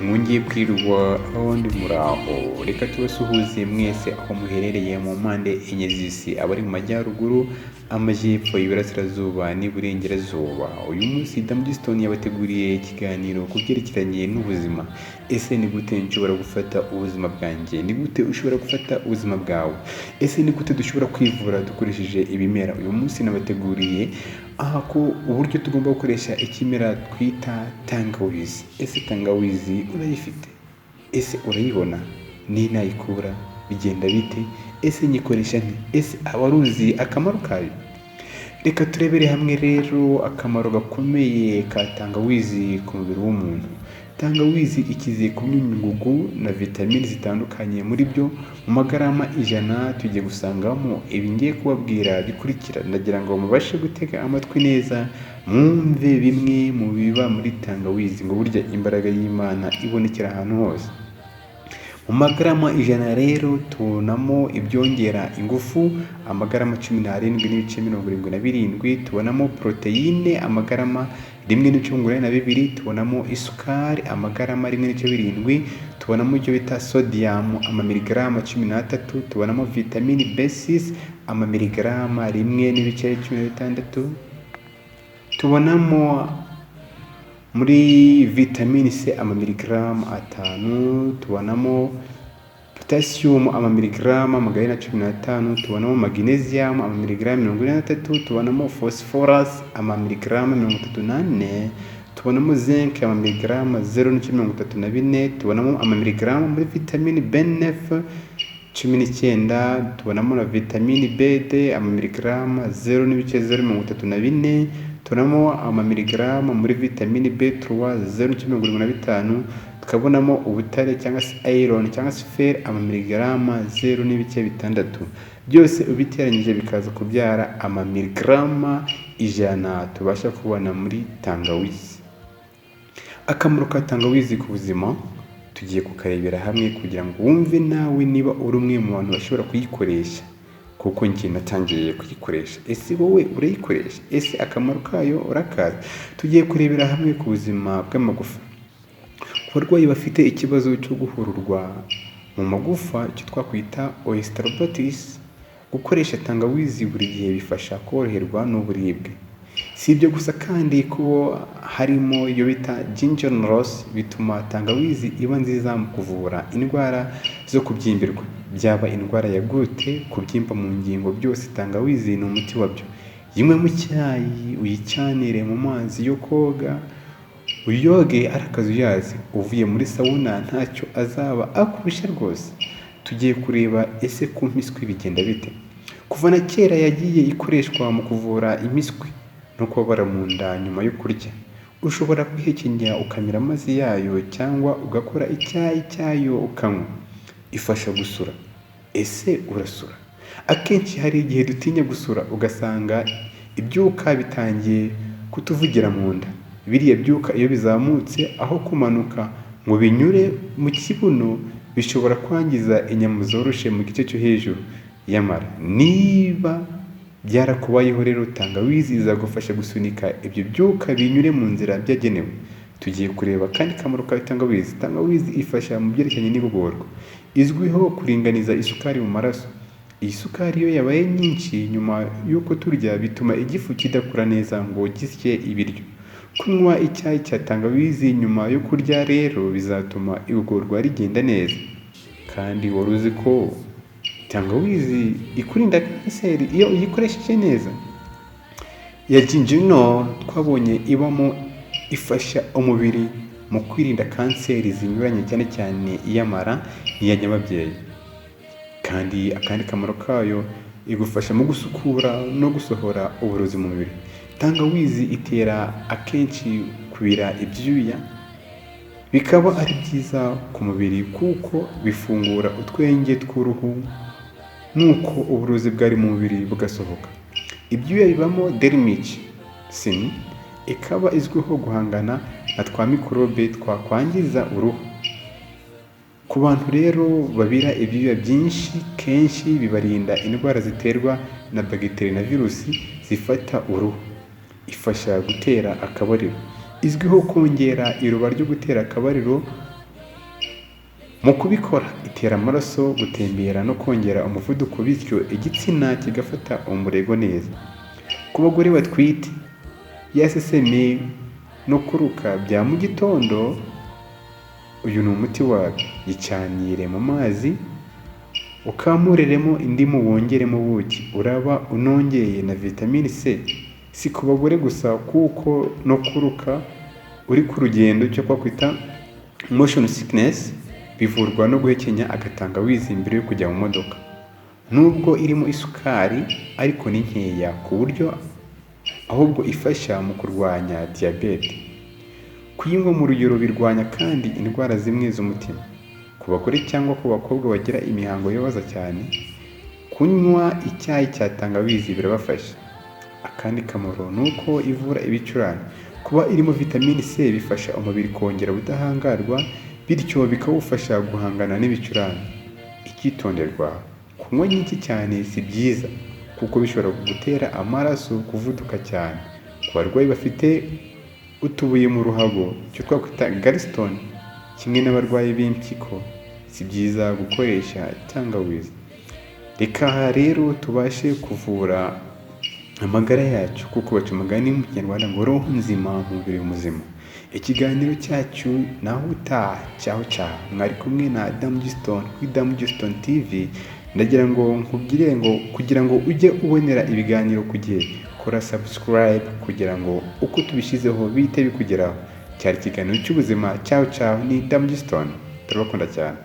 mwongeye kwirwa abandi muraho, reka tubasuhuze mwese aho muherereye mu mpande enye z'isi, abari mu majyaruguru, amajyepfo, iburasirazuba n'iburengerazuba. Uyu munsi Damdiston yabateguriye ikiganiro ku byerekeranye n'ubuzima. Ese ni gute nshobora gufata ubuzima bwanjye? Ni gute ushobora gufata ubuzima bwawe? Ese ni gute dushobora kwivura dukoresheje ibimera? Uyu munsi nabateguriye ko uburyo tugomba gukoresha ikimera twita tangawizi. Ese tangawizi urayifite? Ese urayibona? Ni nayikura bigenda bite? Ese nyikoresha nte? Ese abaruzi akamaro kayo? Reka turebere hamwe rero akamaro gakomeye ka tangawizi ku mubiri w'umuntu. Tangawizi ikize ku myunyungugu na vitamini zitandukanye, muri byo mu magarama 100 tugiye gusangamo ibi ngiye kubabwira bikurikira. Ndagira ngo mubashe gutega amatwi neza, mwumve bimwe mu biba muri tangawizi, ngo burya imbaraga y'Imana ibonekera ahantu hose. Mu magarama 100 rero tubonamo ibyongera ingufu amagarama 17.77, tubonamo proteine amagarama 1.82, tubonamo isukari amagarama 1.7, tubonamo icyo bita sodium amamiligarama 13, tubonamo vitamini B6 amamiligarama 1.16, tubonamo muri vitamini C amamiligarama 5, tubonamo potassium amamiligarama 115, tubonamo magnesium amamiligarama 43, tubonamo phosphorus amamiligarama 34, tubonamo zinc amamiligarama 0.34, tubonamo amamiligarama muri vitamini B9 19, tubonamo na vitamini B amamiligarama 0.034, tubonamo amamiligarama muri vitamini B3 0.15, tukabonamo ubutare cyangwa se iron cyangwa se fer amamiligarama 0.6. Byose ubiteranyije bikaza kubyara amamiligarama 100 tubasha kubona muri tangawizi. Akamaro ka tangawizi ku buzima tugiye kukarebera hamwe kugira ngo wumve nawe niba uri umwe mu bantu bashobora kuyikoresha, kuko njye natangiye kuyikoresha. Ese wowe urayikoresha? Ese akamaro kayo urakazi? Tugiye kurebera hamwe ku buzima bw'amagufa. Ku barwayi bafite ikibazo cyo guhururwa mu magufa, icyo twakwita osteoporosis, gukoresha tangawizi buri gihe bifasha koroherwa n'uburibwe. Si ibyo gusa kandi ko harimo iyo bita ginger rose, bituma tangawizi iba nziza mu kuvura indwara zo kubyimbirwa, byaba indwara ya gute, kubyimba mu ngingo, byose tangawizi ni umuti wabyo. Yimwe mu cyayi, uyicyanire mu mazi yo koga, uyoge arakazuyazi, uvuye muri sauna ntacyo azaba akurusha rwose. Tugiye kureba ese ku mpiswi bigenda bite. Kuva na kera yagiye ikoreshwa mu kuvura impiswi no kubabara mu nda nyuma yo kurya. Ushobora kwihekenya ukamira amazi yayo cyangwa ugakora icyayi cyayo ukanywa. Ifasha gusura. Ese urasura? Akenshi hari igihe dutinya gusura, ugasanga ibyuka bitangiye kutuvugira mu nda. Biriya byuka iyo bizamutse aho kumanuka ngo binyure mu kibuno, bishobora kwangiza inyama zoroshe mu gice cyo hejuru y'amara. Niba byarakubayeho rero, tangawizi izagufasha gusunika ibyo byuka binyure mu nzira byagenewe. Tugiye kureba kandi kamaro ka tangawizi. Tangawizi ifasha mu byerekeranye n'igogorwa. Izwiho kuringaniza isukari mu maraso. Iyi sukari iyo yabaye nyinshi nyuma y'uko turya, bituma igifu kidakura neza ngo gisye ibiryo. Kunywa icyayi cya tangawizi nyuma yo kurya rero bizatuma igogorwa rigenda neza. Kandi wari uzi ko tangawizi ikurinda kanseri iyo uyikoresheje neza? Ya ginger twabonye ibamo ifasha umubiri mu kwirinda kanseri zinyuranye, cyane cyane iy'amara n'iya nyababyeyi. Kandi akandi kamaro kayo, igufasha mu gusukura no gusohora uburozi mu mubiri. Tangawizi itera akenshi kubira ibyuya, bikaba ari byiza ku mubiri kuko bifungura utwenge tw'uruhu, nuko uburozi bwari mu mubiri bugasohoka. Ibyuya bibamo dermicin, ikaba izwiho guhangana na twa mikorobe twakwangiza uruhu. Ku bantu rero babira ibyuya byinshi, kenshi bibarinda indwara ziterwa na bagiteri na virusi zifata uruhu. Ifasha gutera akabariro. Izwiho kongera iruba ryo gutera akabariro Mu kubikora itera amaraso gutembera no kongera umuvuduko, bityo igitsina kigafata umurego neza. Ku bagore batwite, iseseme no kuruka bya mu gitondo, uyu ni umuti wabyo. Yicanire mu mazi, ukamureremo indimu, wongeremo ubuki, uraba unongeye na vitamine C. Si ku bagore gusa, kuko no kuruka uri ku rugendo cyo kwita motion sickness bivurwa no guhekenya agatangawizi mbere yo kujya mu modoka. Nubwo irimo isukari ariko ni nkeya ku buryo ahubwo ifasha mu kurwanya diyabete. Kuyinywa mu rugero birwanya kandi indwara zimwe z'umutima. Ku bagore cyangwa ku bakobwa bagira imihango ibabaza cyane, kunywa icyayi cya tangawizi birabafasha. Akandi kamaro ni uko ivura ibicurane. Kuba irimo vitamine C bifasha umubiri kongera ubudahangarwa, bityo bikawufasha guhangana n'ibicurane. Icyitonderwa: kunywa nyinshi cyane si byiza kuko bishobora gutera amaraso kuvuduka cyane. Ku barwayi bafite utubuye mu ruhago, icyo twakwita gallstone, kimwe n'abarwayi b'impyiko, si byiza gukoresha tangawizi. Reka rero tubashe kuvura amagara yacu, kuko baca umugani mu Kinyarwanda ngo roho nzima umubiri muzima. Ikiganiro cyacu naho utaha. Cyaho cyaho. Mwari kumwe na Damugiston kuri Damugiston TV. Ndagira ngo nkubwire ngo kugira ngo ujye ubonera ibiganiro ku gihe, kora subscribe kugira ngo uko tubishyizeho bihite bikugeraho. Cyari ikiganiro cy'ubuzima. Cyaho cyaho. Ni Damugiston. Turabakunda cyane.